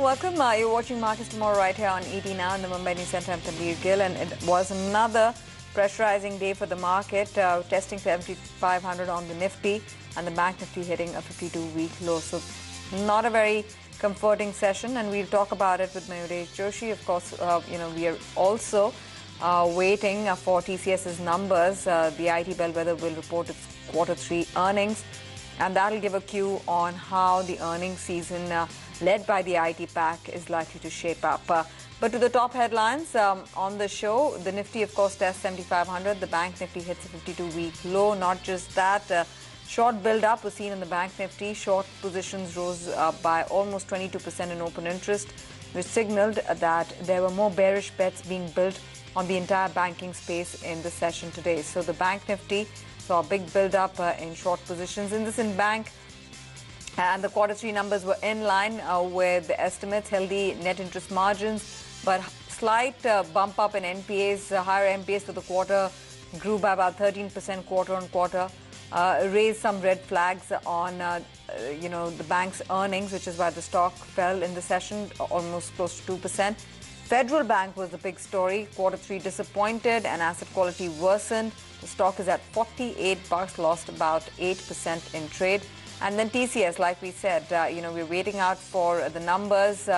welcome. You're watching Markets Tomorrow right here on ET Now in the Mumbai News Centre. I'm Tanveer Gill, and it was another pressurizing day for the market, testing 7,500 on the Nifty and the Bank Nifty hitting a 52-week low. So not a very comforting session, and we'll talk about it with Mayuresh Joshi. Of course, we are also waiting for TCS's numbers. The IT bellwether will report its Q3 earnings, and that'll give a cue on how the earnings season led by the IT pack is likely to shape up. But to the top headlines on the show, the Nifty, of course, tests 7,500. The Bank Nifty hits a 52-week low. Not just that, short build-up was seen in the Bank Nifty. Short positions rose by almost 22% in open interest, which signaled that there were more bearish bets being built on the entire banking space in the session today. So the Bank Nifty saw a big build-up in short positions in this in bank. And the Q3 numbers were in line with the estimates, healthy net interest margins, but slight bump up in NPAs. Higher NPAs for the quarter grew by about 13% quarter on quarter, raised some red flags on the bank's earnings, which is why the stock fell in the session, almost close to 2%. Federal Bank was the big story. Q3 disappointed and asset quality worsened. The stock is at $48, lost about 8% in trade. And then TCS, like we said, we're waiting out for the numbers.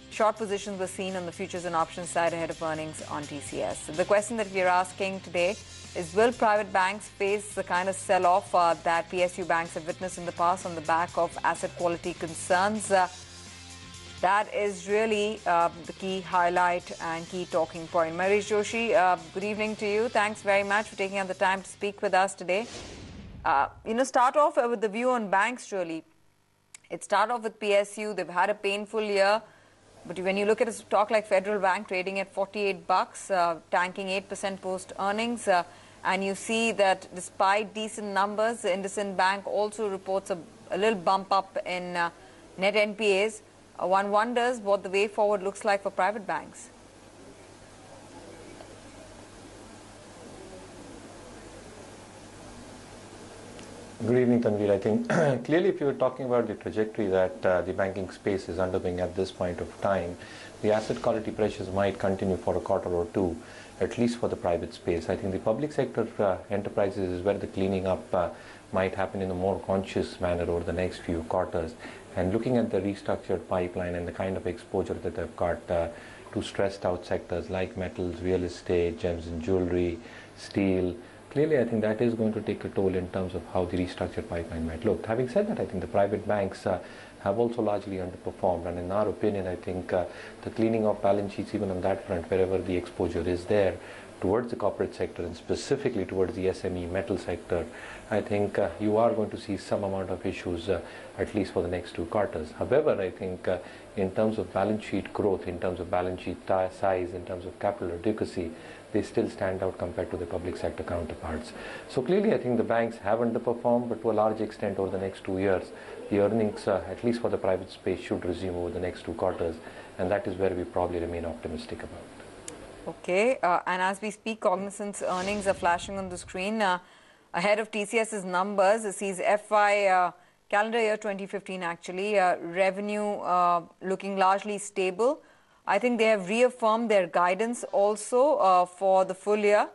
Short positions were seen on the futures and options side ahead of earnings on TCS. The question that we're asking today is, will private banks face the kind of sell-off that PSU banks have witnessed in the past on the back of asset quality concerns? That is really the key highlight and key talking point. Mayuresh Joshi, good evening to you. Thanks very much for taking out the time to speak with us today. Start off with the view on banks, really. It started off with PSU. They've had a painful year. But when you look at a stock like Federal Bank trading at $48, tanking 8% post-earnings, and you see that despite decent numbers, IndusInd Bank also reports a little bump up in net NPAs. One wonders what the way forward looks like for private banks. Good evening, Tanveer. I think clearly if you're talking about the trajectory that the banking space is undergoing at this point of time, the asset quality pressures might continue for a quarter or two, at least for the private space. I think the public sector enterprises is where the cleaning up might happen in a more conscious manner over the next few quarters. And looking at the restructured pipeline and the kind of exposure that they've got to stressed out sectors like metals, real estate, gems and jewelry, steel, clearly, I think that is going to take a toll in terms of how the restructured pipeline might look. Having said that, I think the private banks have also largely underperformed. And in our opinion, I think the cleaning of balance sheets, even on that front, wherever the exposure is there, towards the corporate sector and specifically towards the SME metal sector, I think you are going to see some amount of issues, at least for the next two quarters. However, I think in terms of balance sheet growth, in terms of balance sheet size, in terms of capital adequacy, they still stand out compared to the public sector counterparts. So clearly, I think the banks have underperformed, but to a large extent over the next 2 years, the earnings, at least for the private space, should resume over the next two quarters. And that is where we probably remain optimistic about. Okay, and as we speak, Cognizant's earnings are flashing on the screen. Ahead of TCS's numbers, it sees FY calendar year 2015 actually, revenue looking largely stable. I think they have reaffirmed their guidance also for the full year.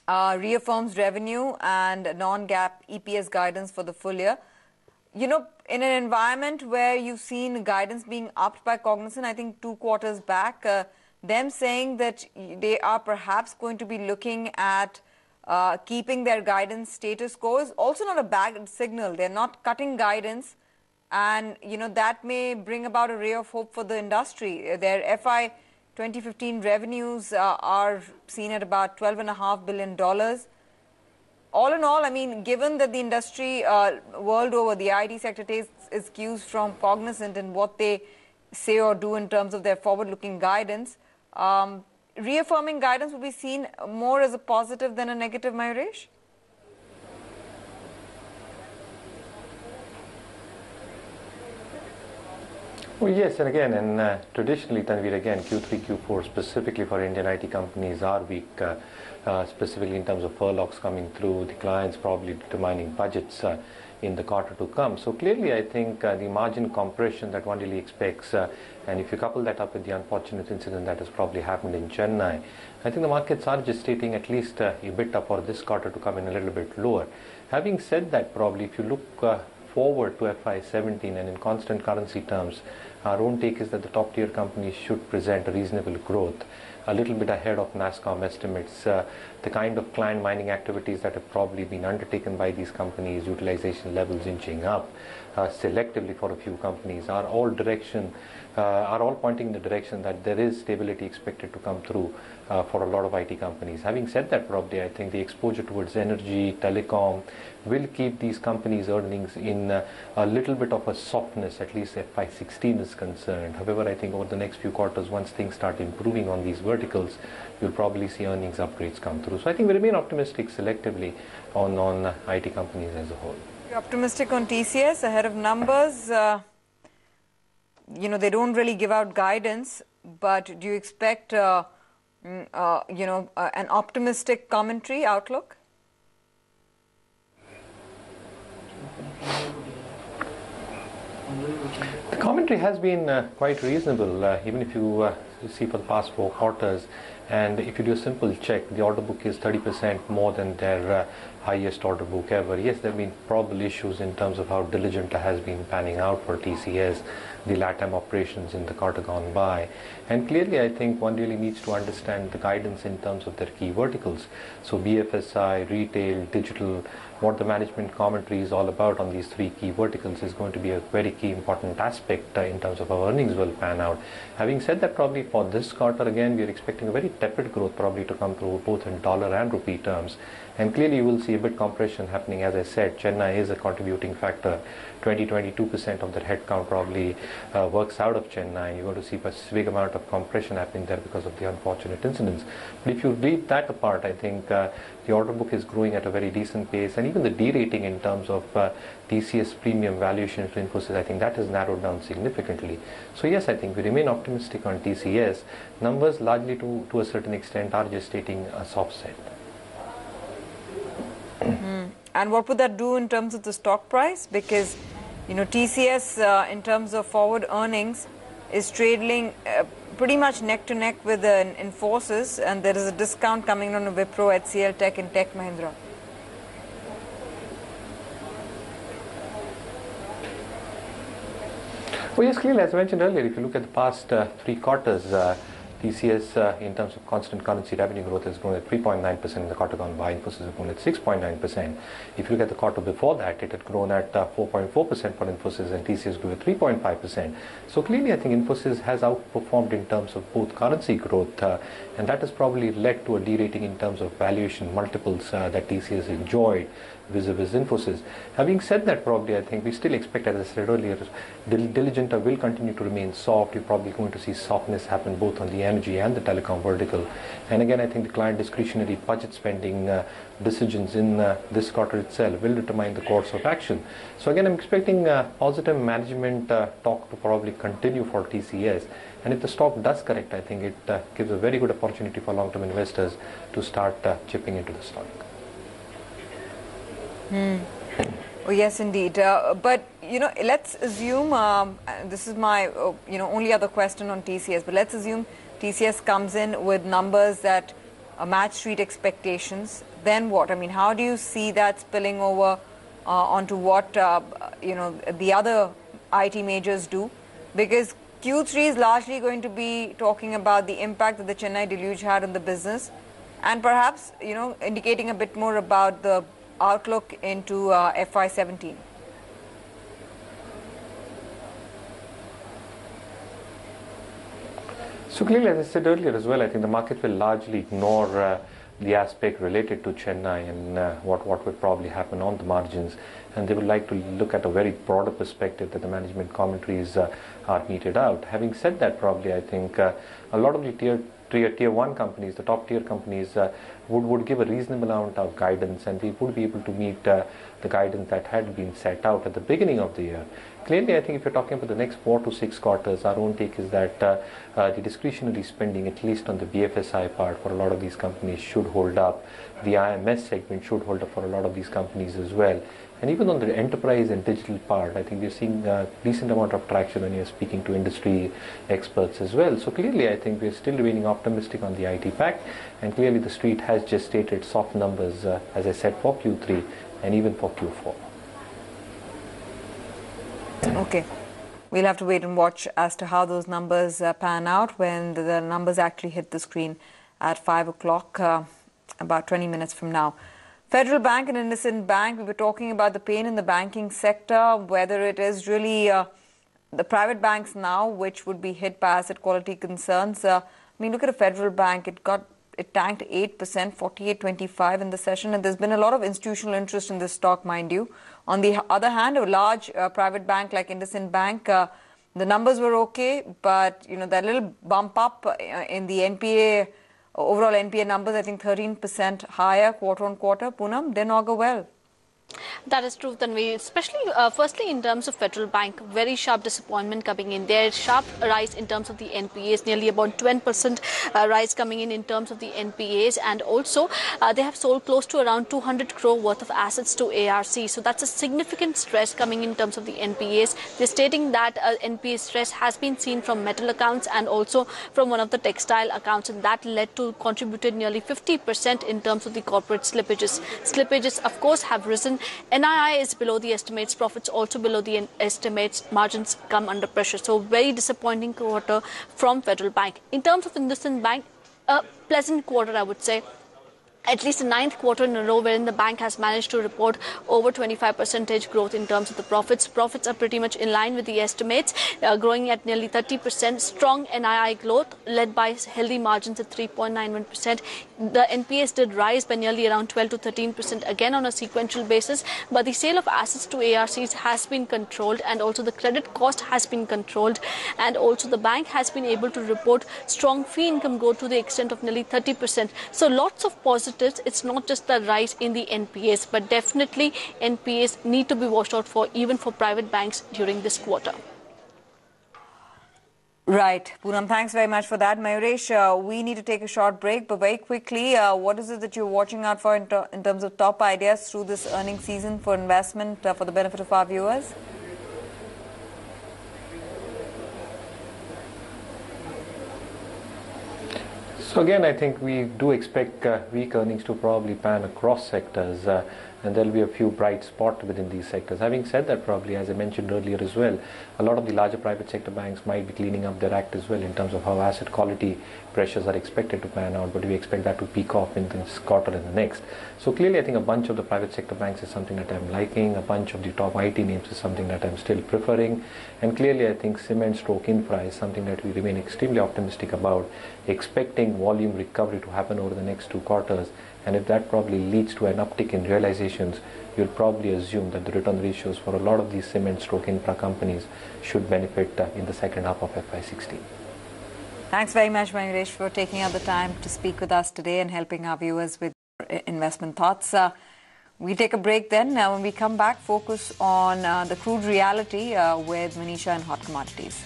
Reaffirms revenue and non-GAAP EPS guidance for the full year. In an environment where you've seen guidance being upped by Cognizant, I think 2 quarters back, them saying that they are perhaps going to be looking at keeping their guidance status quo is also not a bad signal. They're not cutting guidance, and that may bring about a ray of hope for the industry. Their FY 2015 revenues are seen at about $12.5 billion. All in all, I mean, given that the industry world over, the IT sector takes its cues from Cognizant in what they say or do in terms of their forward-looking guidance, reaffirming guidance will be seen more as a positive than a negative, Mayuresh? Well, yes, and again, and traditionally, Tanvir, again, Q3, Q4, specifically for Indian IT companies, are weak, specifically in terms of furloughs coming through, the clients probably determining budgets in the quarter to come. So clearly, I think the margin compression that one really expects, and if you couple that up with the unfortunate incident that has probably happened in Chennai, I think the markets are just stating at least EBITDA for this quarter to come in a little bit lower. Having said that, probably if you look forward to FY17 and in constant currency terms, our own take is that the top tier companies should present a reasonable growth, a little bit ahead of NASSCOM estimates. The kind of client mining activities that have probably been undertaken by these companies, utilization levels inching up selectively for a few companies, are all pointing in the direction that there is stability expected to come through for a lot of IT companies. Having said that, probably I think the exposure towards energy, telecom will keep these companies' earnings in a little bit of a softness, at least FY16 is concerned. However, I think over the next few quarters, once things start improving on these verticals, you'll probably see earnings upgrades come through. So I think we remain optimistic selectively on IT companies as a whole. You're optimistic on TCS ahead of numbers. They don't really give out guidance, but do you expect, an optimistic commentary outlook? The commentary has been quite reasonable, even if you see for the past 4 quarters. And if you do a simple check, the order book is 30% more than their highest order book ever. Yes, there have been probable issues in terms of how diligent has been panning out for TCS, the LATAM operations in the quarter gone by. And clearly, I think one really needs to understand the guidance in terms of their key verticals. So BFSI, retail, digital, what the management commentary is all about on these 3 key verticals is going to be a very key important aspect in terms of how earnings will pan out. Having said that, probably for this quarter, again, we are expecting a very tepid growth probably to come through both in dollar and rupee terms. And clearly you will see a bit compression happening. As I said, Chennai is a contributing factor. 22% of their headcount probably works out of Chennai. You're going to see a big amount of compression happening there because of the unfortunate incidents. But if you read that apart, I think the order book is growing at a very decent pace, and even the derating in terms of TCS premium valuation to Infosys, I think that has narrowed down significantly. So yes, I think we remain optimistic on TCS. Numbers largely to a certain extent are just stating a soft set. And what would that do in terms of the stock price? Because, TCS in terms of forward earnings is trading pretty much neck to neck with Infosys, and there is a discount coming on Wipro, HCL Tech and Tech Mahindra. Well, yes, clearly, as I mentioned earlier, if you look at the past 3 quarters, TCS in terms of constant currency revenue growth has grown at 3.9% in the quarter gone by. Infosys has grown at 6.9%. If you look at the quarter before that, it had grown at 4.4% for Infosys, and TCS grew at 3.5%. So clearly, I think Infosys has outperformed in terms of both currency growth, and that has probably led to a derating in terms of valuation multiples that TCS enjoyed vis-a-vis Infosys. Having said that, probably I think we still expect, as I said earlier, Diligenta will continue to remain soft. You're probably going to see softness happen both on the energy and the telecom vertical. And again, I think the client discretionary budget spending decisions in this quarter itself will determine the course of action. So again, I'm expecting positive management talk to probably continue for TCS. And if the stock does correct, I think it gives a very good opportunity for long-term investors to start chipping into the stock. Oh, yes, indeed. But, let's assume, this is my, only other question on TCS, but let's assume TCS comes in with numbers that match street expectations. Then what? I mean, how do you see that spilling over onto what, the other IT majors do? Because Q3 is largely going to be talking about the impact that the Chennai deluge had on the business, and perhaps, indicating a bit more about the outlook into FY17. So clearly, as I said earlier as well, I think the market will largely ignore the aspect related to Chennai and what would probably happen on the margins, and they would like to look at a very broader perspective that the management commentaries are meted out. Having said that, probably I think a lot of the tier tier 1 companies, the top tier companies, would give a reasonable amount of guidance, and we would be able to meet the guidance that had been set out at the beginning of the year. Clearly, I think if you're talking about the next 4 to 6 quarters, our own take is that the discretionary spending, at least on the BFSI part, for a lot of these companies should hold up. The IMS segment should hold up for a lot of these companies as well. And even on the enterprise and digital part, I think we're seeing a decent amount of traction when you're speaking to industry experts as well. So clearly, I think we're still remaining optimistic on the IT pack, and clearly the street has just stated soft numbers, as I said, for Q3 and even for Q4. Okay. We'll have to wait and watch as to how those numbers pan out when the numbers actually hit the screen at 5 o'clock, about 20 minutes from now. Federal Bank and IndusInd Bank, we were talking about the pain in the banking sector, whether it is really the private banks now which would be hit by asset quality concerns. I mean, look at a Federal Bank, it tanked 8%, 48.25 in the session, and there's been a lot of institutional interest in this stock, mind you. On the other hand, a large private bank like IndusInd Bank, the numbers were okay, but that little bump up in the NPA, overall NPA numbers, I think 13% higher quarter on quarter. Poonam, didn't augur well. That is true, Tanvi. Especially, firstly, in terms of Federal Bank, very sharp disappointment coming in there. Sharp rise in terms of the NPAs, nearly about 20% rise coming in terms of the NPAs. And also, they have sold close to around 200 crore worth of assets to ARC. So that's a significant stress coming in terms of the NPAs. They're stating that NPA stress has been seen from metal accounts and also from one of the textile accounts. And that contributed nearly 50% in terms of the corporate slippages. Slippages, of course, have risen. NII is below the estimates, profits also below the estimates, margins come under pressure. So very disappointing quarter from Federal Bank. In terms of IndusInd Bank, a pleasant quarter, I would say. At least the 9th quarter in a row wherein the bank has managed to report over 25% growth in terms of the profits. Profits are pretty much in line with the estimates, growing at nearly 30%. Strong NII growth led by healthy margins at 3.91%. The NPAs did rise by nearly around 12 to 13% again on a sequential basis. But the sale of assets to ARCs has been controlled, and also the credit cost has been controlled. And also the bank has been able to report strong fee income growth to the extent of nearly 30%. So lots of positives. It's not just the rise in the NPAs, but definitely NPAs need to be watched out for, even for private banks during this quarter. Right. Poonam, thanks very much for that. Mayuresh, we need to take a short break, but very quickly, what is it that you're watching out for in terms of top ideas through this earnings season for investment for the benefit of our viewers? So again, I think we do expect weak earnings to probably pan across sectors, and there'll be a few bright spots within these sectors. Having said that, probably, as I mentioned earlier as well, a lot of the larger private sector banks might be cleaning up their act as well in terms of how asset quality pressures are expected to pan out, but we expect that to peak off in this quarter and the next. So clearly, I think a bunch of the private sector banks is something that I'm liking, a bunch of the top IT names is something that I'm still preferring, and clearly I think cement/infra is something that we remain extremely optimistic about, expecting volume recovery to happen over the next 2 quarters. And if that probably leads to an uptick in realizations, you'll probably assume that the return ratios for a lot of these cement/infra companies should benefit in the second half of FY16. Thanks very much, Mayuresh, for taking out the time to speak with us today and helping our viewers with investment thoughts. We take a break then. When we come back, focus on the crude reality with Manisha and hot commodities.